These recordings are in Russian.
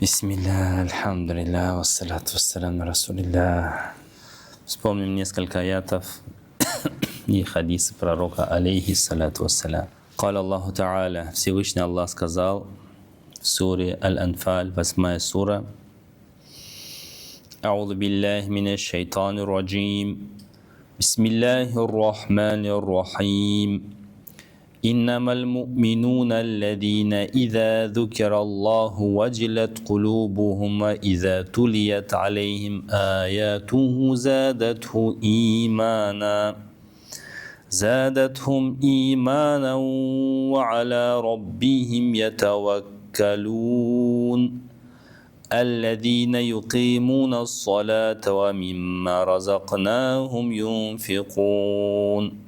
Бисмилля, альхамдулилля, вассаляту вассаляму расулилля. Вспомним несколько аятов и хадисы пророка, алейхи салату вассалям. Каля Аллаху Та'аля, Всевышний Аллах сказал в суре Аль-Анфаль, 8 сура: А'уду биллахи минаш шайтанир раджим. Бисмиллахир рахманир рахим. إنما المؤمنون الذين إذا ذكر الله وجلت قلوبهم وإذا تليت عليهم آياته زادتهم إيمانا وعلى ربهم يتوكلون الذين يقيمون الصلاة ومما رزقناهم ينفقون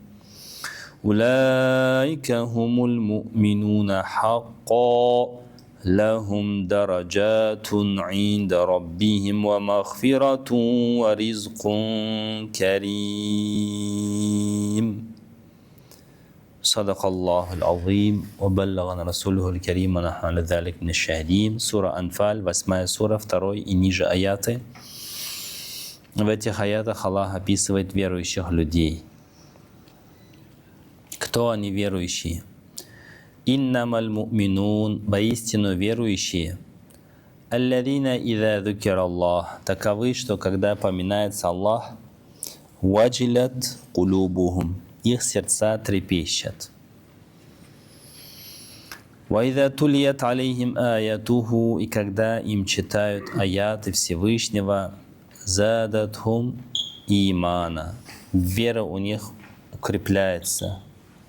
أولئك هم المؤمنون حقا لهم درجات عند ربهم ومغفرة ورزق كريم. صدق الله العظيم وبلغنا رسوله الكريم ونحن على ذلك من الشاهدين. Сура Анфаль, 8 сура, 2 и ниже аяты. В этих аятах Аллах описывает верующих людей. Кто они верующие? Иннамаль му'минун, воистину верующие. Алладина иза зукира Аллах, таковы, что когда поминается Аллах, ваджилят кулубухум, их сердца трепещут. Ва иза тулият алейхим аятуху, и когда им читают аяты Всевышнего, задатхум имана, вера у них укрепляется,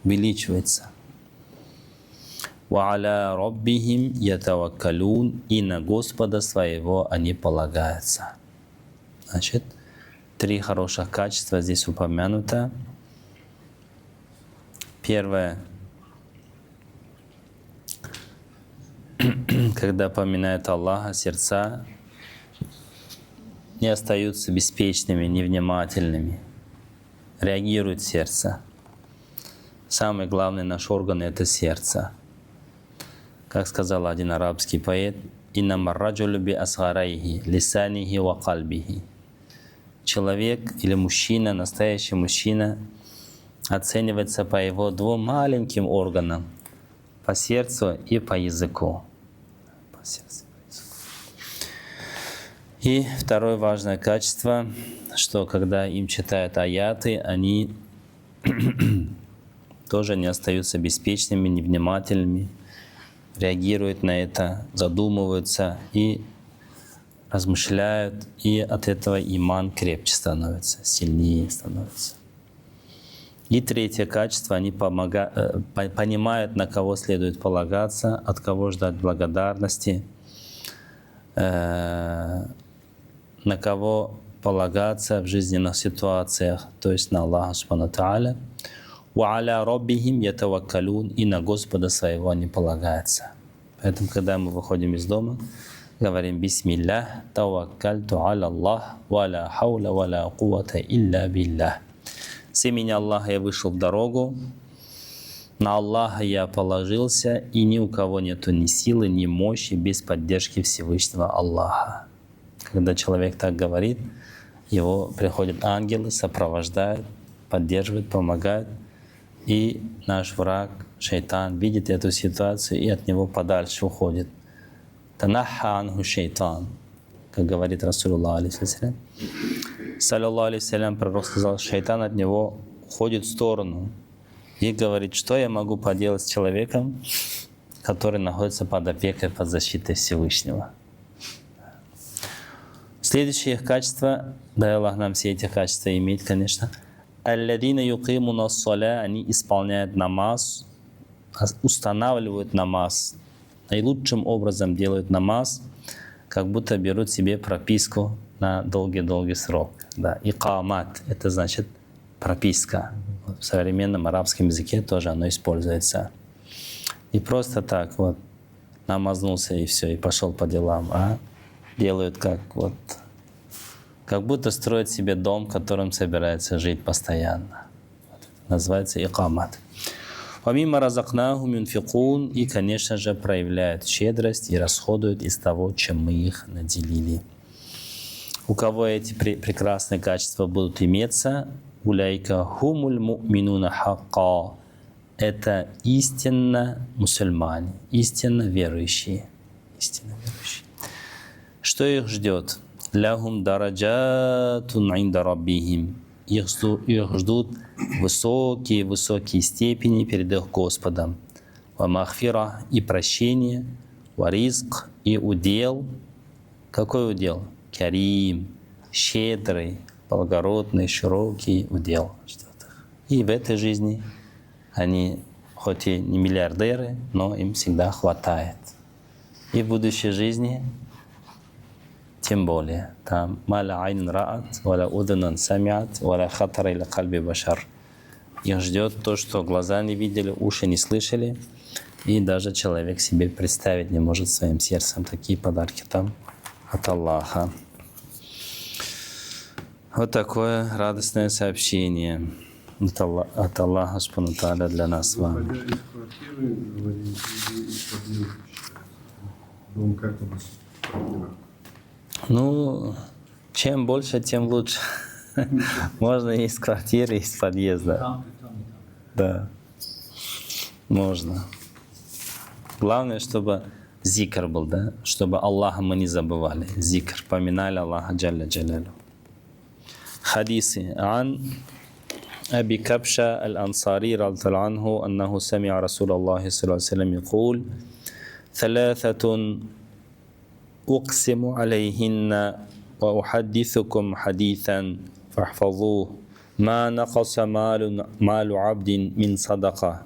увеличивается. Ва аля раббихим ятаваккалун, и на Господа своего они полагаются. Значит, 3 хороших качества здесь упомянуто. Первое, когда поминают Аллаха, сердца не остаются беспечными, невнимательными, реагирует сердце. Самый главный наш орган — это сердце. Как сказал один арабский поэт: «Иннама раджулю би асгарайхи, лисанихи ва кальбихи». Человек или мужчина, настоящий мужчина, оценивается по его 2 маленьким органам — по сердцу и по языку. И второе важное качество, что когда им читают аяты, они тоже не остаются беспечными, невнимательными, реагируют на это, задумываются и размышляют, и от этого иман крепче становится, сильнее становится. И третье качество, они понимают, на кого следует полагаться, от кого ждать благодарности, на кого полагаться в жизненных ситуациях, то есть на Аллаха Субхану Тааля. Ва аля раббихим ятаваккалун, и на Господа своего они полагаются. Поэтому, когда мы выходим из дома, говорим: Бисмиллях, таваккальту аля Аллах, ва ля хауля ва ля куввата илля биллях. С имени Аллаха я вышел в дорогу, на Аллаха я положился, и ни у кого нету ни силы, ни мощи без поддержки Всевышнего Аллаха. Когда человек так говорит, его приходят ангелы, сопровождают, поддерживают, помогают. И наш враг, шайтан, видит эту ситуацию и от него подальше уходит. Танахха анху шайтан, как говорит Расулуллах алейхиссалям. Саллаллаху алейхиссалям, пророк сказал: шайтан от него уходит в сторону и говорит: что я могу поделать с человеком, который находится под опекой, под защитой Всевышнего. Следующее их качество, дай Аллах нам все эти качества иметь, конечно. Алладина юкимуна ас-саля, они исполняют намаз, устанавливают намаз, наилучшим образом делают намаз, как будто берут себе прописку на долгий-долгий срок. Да, икамат — это значит прописка. В современном арабском языке тоже оно используется. И просто так вот намазнулся и все, и пошел по делам, а делают как будто строят себе дом, в котором собирается жить постоянно. Вот это называется икамат. وَمِمَّا رَزَقْنَاهُمْ يُنْفِقُونَ, и, конечно же, проявляют щедрость и расходуют из того, чем мы их наделили. У кого эти прекрасные качества будут иметься, уляйка хумуль му'минуна хакка, это истинно мусульмане, истинно верующие. Истинно верующие. Что их ждет? Лахум дараджатун инда раббихим. Их ждут высокие степени перед их Господом. Ва махфира, и прощение, ва ризк, и удел. Какой удел? Карим, щедрый, благородный, широкий удел ждет их. И в этой жизни они хоть и не миллиардеры, но им всегда хватает. И в будущей жизни тем более. Там маля айнун раат, валя удунан самиат, валя хатара иля кальби башар. Их ждет то, что глаза не видели, уши не слышали, и даже человек себе представить не может своим сердцем. Такие подарки там от Аллаха. Вот такое радостное сообщение от Аллаха Субхану Тааля для нас с вами. Выходя из квартиры, говорите, из подъезда считается. Дом как у нас в квартирах? Ну, чем больше, тем лучше. Можно и из квартиры, и из подъезда. Да, можно. Главное, чтобы зикр был, да? Чтобы Аллаха мы не забывали. Зикр, поминали Аллаха Джалля Джалялу. Хадисы. Ан أبي كبشة الأنصاري رضي الله عنه أنه سمع رسول الله صلى الله عليه وسلم يقول ثلاثة أقسم عليهن وأحدثكم حديثا فاحفظوه ما نقص مال عبد من صدقة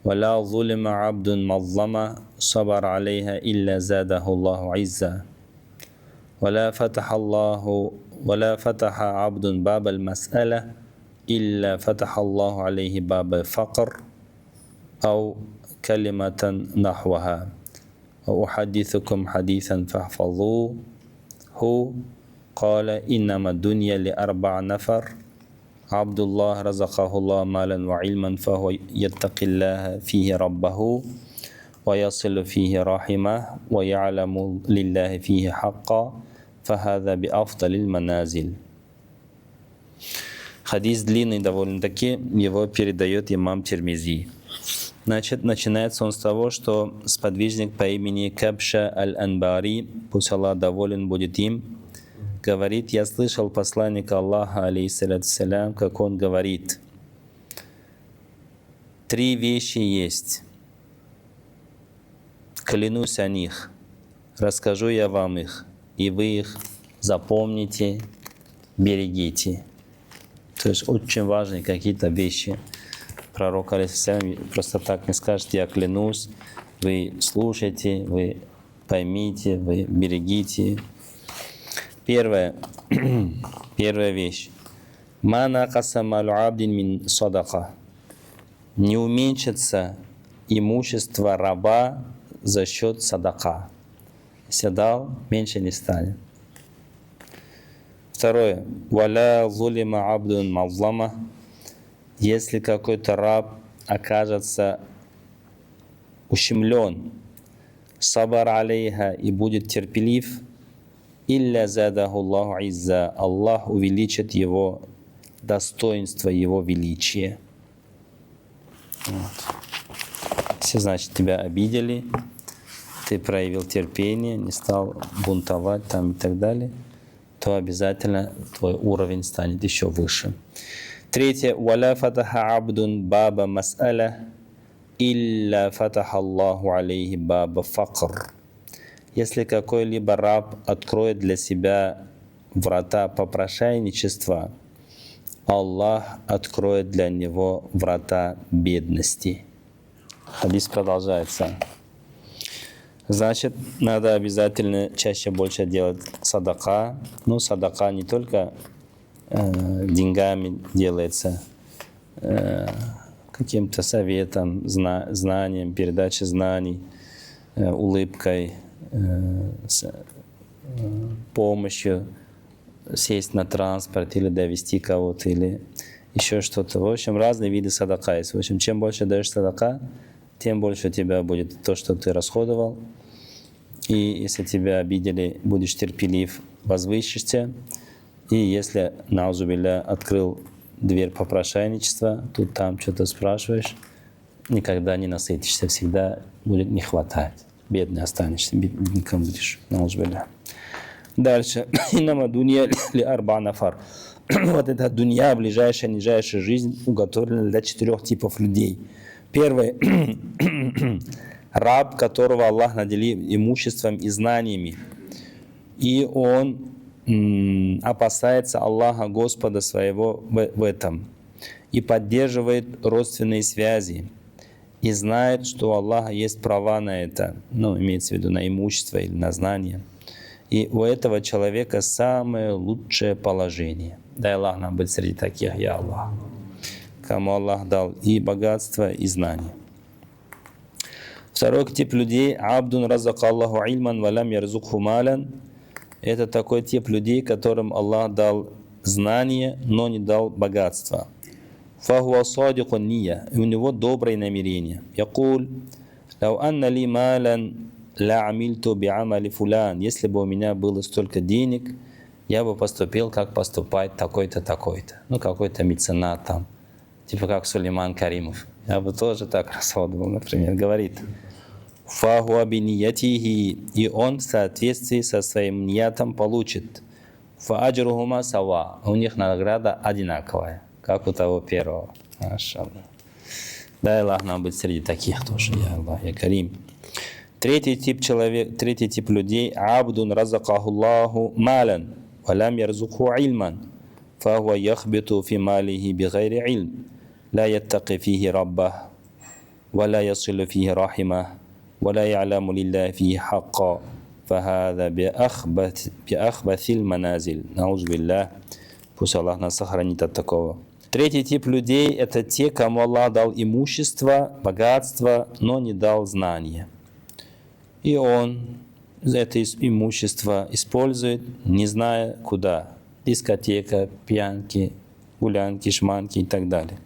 ولا ظلم عبد مظلمة صبر عليها إلا زاده الله عزا ولا فتح عبد باب المسألة إلا فتح الله عليه باب الفقر أو كلمة نحوها وأحدثكم حديثا فاحفظوه قال إنما الدنيا لأربع نفر عبد الله رزقه الله مالا وعلما فهو يتقي الله فيه ربه ويصل فيه رحمه ويعلم لله فيه حقا فهذا بأفضل المنازل. Хадис длинный довольно-таки, его передает имам Тирмизи. Значит, начинается он с того, что сподвижник по имени Кабша аль-Анбари, пусть Аллах доволен будет им, говорит: я слышал посланника Аллаха, алейхиссалату вассалям, как он говорит: 3 вещи есть, клянусь о них, расскажу я вам их, и вы их запомните, берегите. То есть очень важные какие-то вещи. Пророк алейхиссалям просто так не скажет: я клянусь, вы слушайте, вы поймите, вы берегите. Первая вещь. Ма накаса малу абдин мин садака. Не уменьшится имущество раба за счет садака. Если дал, меньше не станет. Второе. Валя зулима абдун мазлама. Если какой-то раб окажется ущемлен, сабар алейха, и будет терпелив, илля задаху Аллаху изза, Аллах увеличит его достоинство, его величие. Вот. Если, значит, тебя обидели, ты проявил терпение, не стал бунтовать там и так далее, то обязательно твой уровень станет еще выше. Третье. «Валя фатаха абдун баба мас'аля, илля фатаха Аллаху алейхи баба факр». Если какой-либо раб откроет для себя врата попрошайничества, Аллах откроет для него врата бедности. Хадис продолжается. Значит, надо обязательно чаще больше делать садака. Ну, садака не только деньгами делается, каким-то советом, знанием, передачей знаний, улыбкой, помощью сесть на транспорт или довести кого-то, или еще что-то. В общем, разные виды садака есть. В общем, чем больше даешь садака, тем больше у тебя будет то, что ты расходовал. И если тебя обидели, будешь терпелив, возвысишься. И если, наузубилля, открыл дверь попрошайничества, тут там что-то спрашиваешь, никогда не насытишься, всегда будет не хватать. Бедный останешься, бедненьким будешь, наузубилля. Дальше. Инама дунья ли арба нафар. Вот эта дунья, ближайшая, нижайшая жизнь, уготовлена для 4 типов людей. Первый – раб, которого Аллах наделил имуществом и знаниями. И он опасается Аллаха, Господа своего в этом. И поддерживает родственные связи. И знает, что у Аллаха есть права на это. Ну, имеется в виду на имущество или на знания. И у этого человека самое лучшее положение. Дай Аллах нам быть среди таких, я Аллах. Кому Аллах дал и богатство, и знания. Второй тип людей. Абдун разака Аллаху ильман валям ярзукху малян. Это такой тип людей, которым Аллах дал знание, но не дал богатство. Фахуа садикун ния. И у него добрые намерения. Якуль, лау анна ли малян ла амильту би амали фулян. Если бы у меня было столько денег, я бы поступил, как поступает такой-то, такой-то. Ну, какой-то меценат там. Типа как Сулейман Каримов. Я бы тоже так расходовал, например. Говорит. Фахуа би ниятихи. И он в соответствии со своим ниятом получит. Фа аджрухума сава. У них награда одинаковая, как у того первого. Машаллах. Дай Аллах нам быть среди таких тоже. Я Аллах, я Карим. Третий тип людей. Абдун разакахуллаху малян. Валям ярзукху ильман. Фахуа яхбиту фи малихи бигайри ильм. لا يتقي فيه ربه ولا يصل فيه رحمه ولا يعلم لله فيه حقا فهذا بأخبث المنازل. Науз билля. Пусть Аллах нас сохранит от такого. Третий тип людей – это те, кому Аллах дал имущество, богатство, но не дал знания. И он это имущество использует, не зная куда. Дискотека, пьянки, гулянки, шманки и так далее.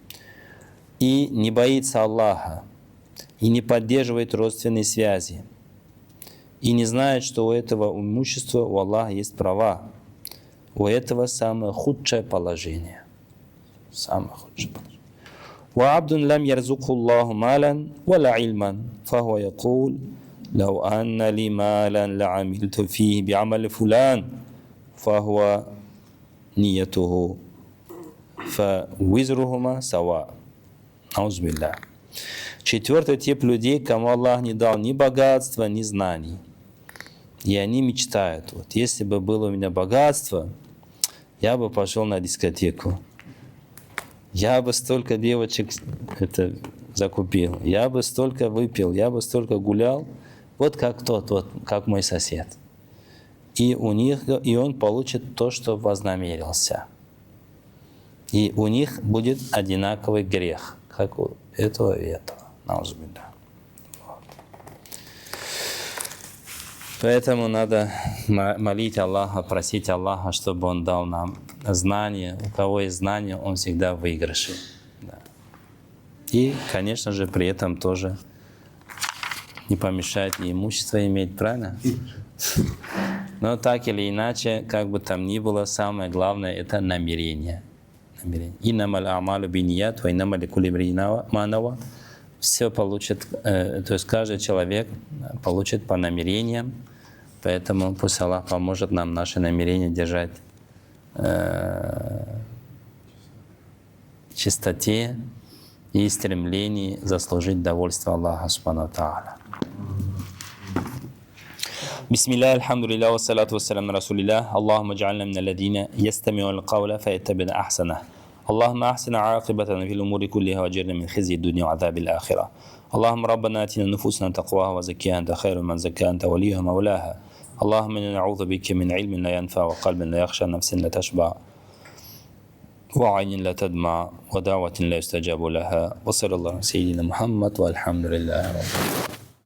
И не боится Аллаха, и не поддерживает родственные связи, и не знает, что у этого имущества у Аллаха есть права. У этого самое худшее положение. Самое худшее положение. وَعَبْدٌ لَمْ يَرْزُقْهُ اللَّهُ مَالًا وَلَا عِلْمًا فَهُوَ يَقُولُ لَوْ أَنَّ لِي مَالًا لَعَمِلْتُ فِيهِ بِعَمَلِ فُلَانٍ فَهُوَ نِيَّتُهُ فَوِزْرُهُمَا سَوَاءٌ. Аузбилля. Четвертый тип людей, кому Аллах не дал ни богатства, ни знаний. И они мечтают. Вот если бы было у меня богатство, я бы пошел на дискотеку. Я бы столько девочек закупил. Я бы столько выпил. Я бы столько гулял. Вот как тот, вот как мой сосед. И он получит то, что вознамерился. И у них будет одинаковый грех, как у этого и этого. Наузубилля. Вот. Поэтому надо молить Аллаха, просить Аллаха, чтобы Он дал нам знания. У кого есть знания, он всегда в выигрыше. Да. И, конечно же, при этом тоже не помешает и имущество иметь, правильно? Но так или иначе, как бы там ни было, самое главное – это намерение. Иннамаль амалю бинният ва иннама ликулли имриин ма нава. Все получит, то есть каждый человек получит по намерениям, поэтому пусть Аллах поможет нам наши намерения держать в чистоте и стремлении заслужить довольство Аллаха субхану ва тааля. بسم الله الحمد لله والصلاة والسلام على رسول الله اللهم اجعلنا من الذين يستمعون القول فيتبعون أحسنه اللهم أحسن عاقبتنا في الأمور كلها وأجرنا من خزي الدنيا وعذاب الآخرة اللهم ربنا آتنا نفوسنا تقواها وزكيها أنت خير من زكاها أنت وليها مولاها اللهم إنا نعوذ بك من علم لا ينفع وقلب لا يخشى نفس لا تشبع وعين لا تدمع ودعوة لا يستجاب لها وصلى الله على سيدنا محمد والحمد لله رب العالمين.